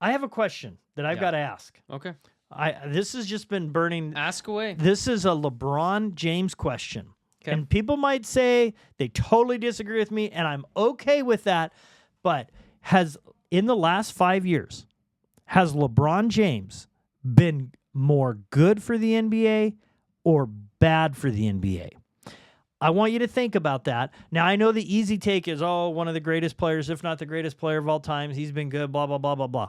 I have a question that I've got to ask. Okay. This has just been burning. Ask away. This is a LeBron James question. Okay. And people might say they totally disagree with me, and I'm okay with that. But in the last 5 years, has LeBron James been more good for the NBA or bad for the NBA? I want you to think about that. Now, I know the easy take is, one of the greatest players, if not the greatest player of all time. He's been good, blah, blah, blah, blah, blah.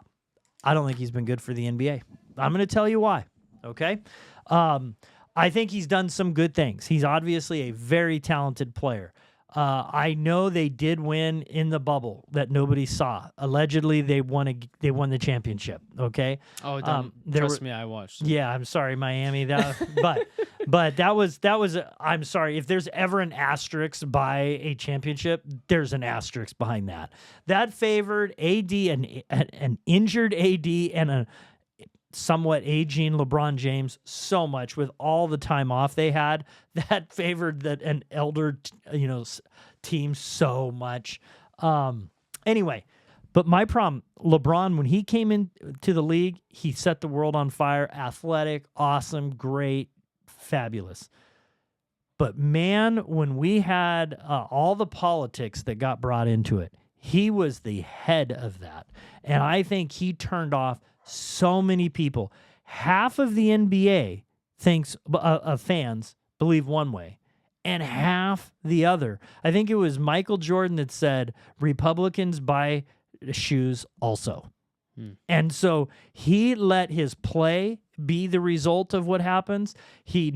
I don't think he's been good for the NBA. I'm going to tell you why, okay? I think he's done some good things. He's obviously a very talented player. I know they did win in the bubble that nobody saw. Allegedly, they won the championship. Okay. Oh, trust me, I watched. Yeah, I'm sorry, Miami. But that was. I'm sorry if there's ever an asterisk by a championship, there's an asterisk behind that. That favored AD and an injured AD and a somewhat aging LeBron James so much with all the time off they had. That favored an elder team so much. Anyway, but my problem, LeBron, when he came into the league, he set the world on fire. Athletic, awesome, great, fabulous. But man, when we had all the politics that got brought into it, he was the head of that. And I think he turned off so many people. Half of the NBA thinks fans believe one way, and half the other. I think it was Michael Jordan that said Republicans buy shoes also. And so he let his play be the result of what happens. He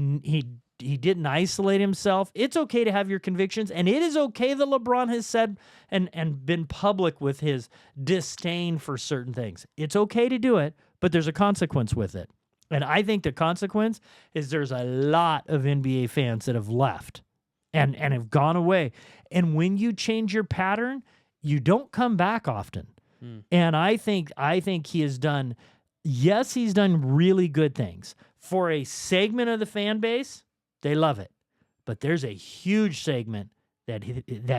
didn't isolate himself. It's okay to have your convictions, and it is okay that LeBron has said and been public with his disdain for certain things. It's okay to do it, but there's a consequence with it. And I think the consequence is there's a lot of NBA fans that have left and have gone away. And when you change your pattern, you don't come back often. And I think he has done, yes, he's done really good things. For a segment of the fan base, they love it. But there's a huge segment that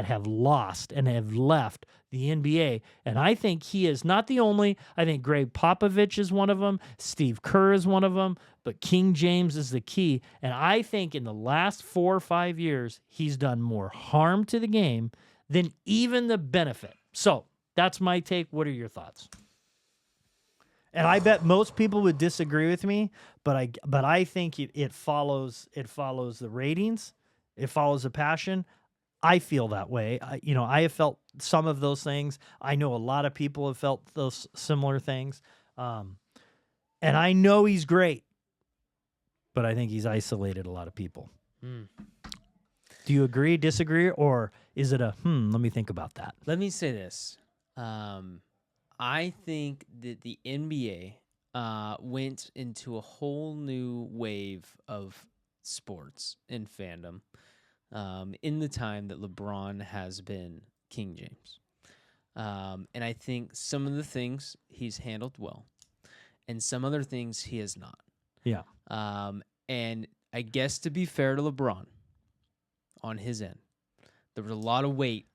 have lost and have left the NBA. And I think he is not the only. I think Greg Popovich is one of them. Steve Kerr is one of them. But King James is the key. And I think in the last 4 or 5 years, he's done more harm to the game than even the benefit. So that's my take. What are your thoughts? And I bet most people would disagree with me, but I think it follows the ratings, it follows the passion. I feel that way. I have felt some of those things. I know a lot of people have felt those similar things, and I know he's great, but I think he's isolated a lot of people. Do you agree, disagree, or is it let me think about that? Let me say this. I think that the NBA went into a whole new wave of sports and fandom in the time that LeBron has been King James. And I think some of the things he's handled well, and some other things he has not. Yeah. And I guess to be fair to LeBron, on his end, there was a lot of weight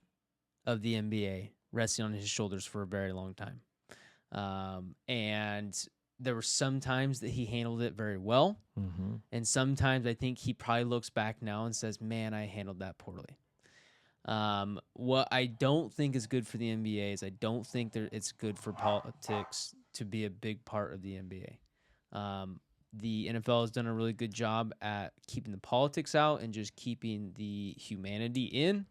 of the NBA resting on his shoulders for a very long time. And there were some times that he handled it very well. Mm-hmm. And sometimes I think he probably looks back now and says, man, I handled that poorly. What I don't think is good for the NBA is I don't think it's good for politics to be a big part of the NBA. The NFL has done a really good job at keeping the politics out and just keeping the humanity in.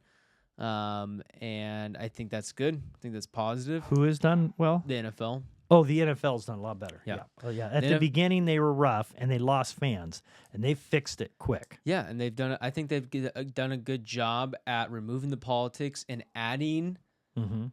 And I think that's good. I think that's positive. Who has done well? The NFL. Oh, the NFL's done a lot better. Yeah. Oh, yeah. At the beginning, they were rough and they lost fans, and they fixed it quick. Yeah, and they've done. I think they've done a good job at removing the politics and adding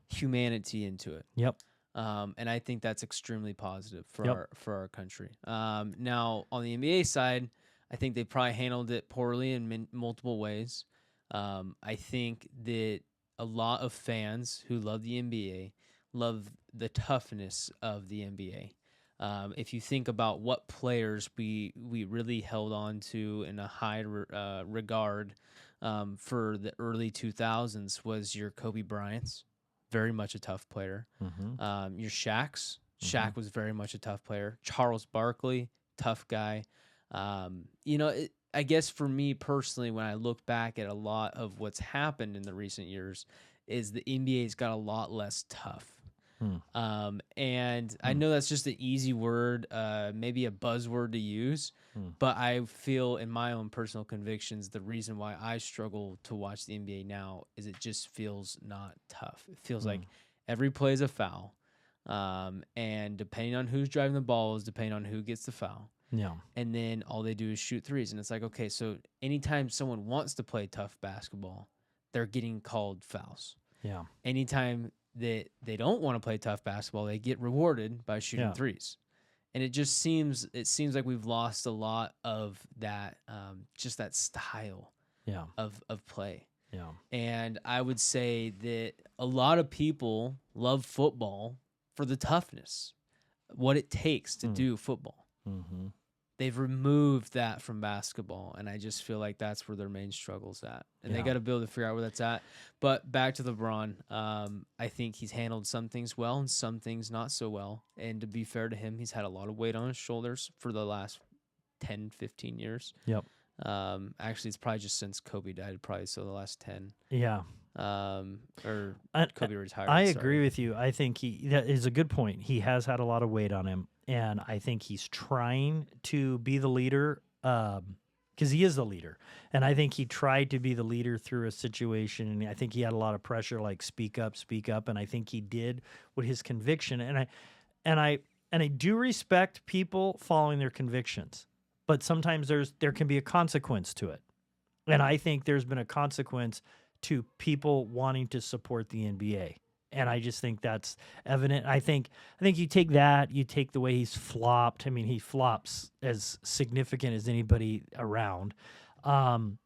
humanity into it. Yep. And I think that's extremely positive for our country. Now on the NBA side, I think they probably handled it poorly in multiple ways. I think that a lot of fans who love the NBA love the toughness of the NBA. If you think about what players we really held on to in a high regard for the early 2000s was your Kobe Bryant's, very much a tough player. Your Shaq's, Shaq was very much a tough player. Charles Barkley, tough guy. You know, I guess for me personally, when I look back at a lot of what's happened in the recent years, is the NBA's got a lot less tough. And I know that's just an easy word, maybe a buzzword to use, but I feel in my own personal convictions, the reason why I struggle to watch the NBA now is it just feels not tough. It feels like every play is a foul. And depending on who's driving the ball is depending on who gets the foul. Yeah. And then all they do is shoot threes. And it's like, okay, so anytime someone wants to play tough basketball, they're getting called fouls. Yeah. Anytime that they don't want to play tough basketball, they get rewarded by shooting threes. And it seems like we've lost a lot of that, just that style of play. Yeah. And I would say that a lot of people love football for the toughness, what it takes to do football. Mm-hmm. They've removed that from basketball, and I just feel like that's where their main struggle's at. And they got to be able to figure out where that's at. But back to LeBron, I think he's handled some things well and some things not so well. And to be fair to him, he's had a lot of weight on his shoulders for the last 10, 15 years. Yep. Actually, it's probably just since Kobe died, probably so the last 10. Yeah. Or Kobe retired. I agree with you. I think that is a good point. He has had a lot of weight on him, and I think he's trying to be the leader because he is the leader. And I think he tried to be the leader through a situation, and I think he had a lot of pressure, like speak up, and I think he did with his conviction. And I do respect people following their convictions, but sometimes there can be a consequence to it. And I think there's been a consequence to people wanting to support the NBA. And I just think that's evident. I think you take that, you take the way he's flopped. I mean, he flops as significant as anybody around. And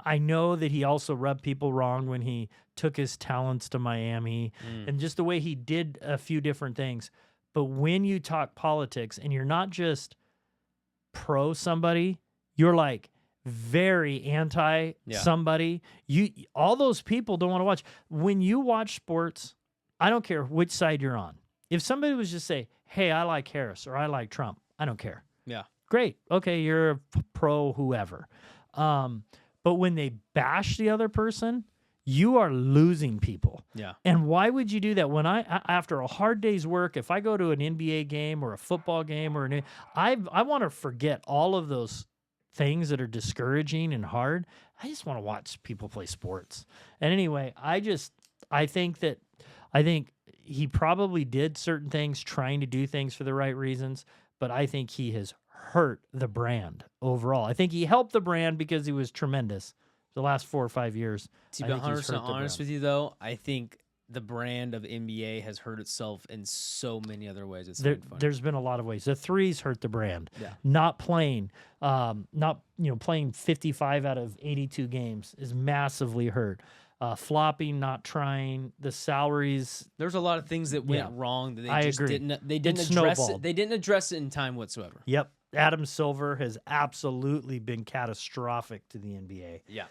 I know that he also rubbed people wrong when he took his talents to Miami and just the way he did a few different things. But when you talk politics and you're not just pro somebody, you're like very anti somebody. All those people don't want to watch. When you watch sports, I don't care which side you're on. If somebody was just say, "Hey, I like Harris" or "I like Trump," I don't care. Yeah. Great. Okay, you're a pro whoever. But when they bash the other person, you are losing people. Yeah. And why would you do that? When after a hard day's work, if I go to an NBA game or a football game I want to forget all of those things that are discouraging and hard. I just want to watch people play sports. And anyway, I think he probably did certain things trying to do things for the right reasons, but I think he has hurt the brand overall. I think he helped the brand because he was tremendous the last 4 or 5 years. To be 100% honest with you, though, I think the brand of NBA has hurt itself in so many other ways. There's been a lot of ways. The threes hurt the brand. Yeah. Not playing, playing 55 out of 82 games is massively hurt. Flopping, not trying, the salaries. There's a lot of things that went wrong that they didn't address snowballed. it. They didn't address it in time whatsoever. Yep. Adam Silver has absolutely been catastrophic to the NBA. Yeah.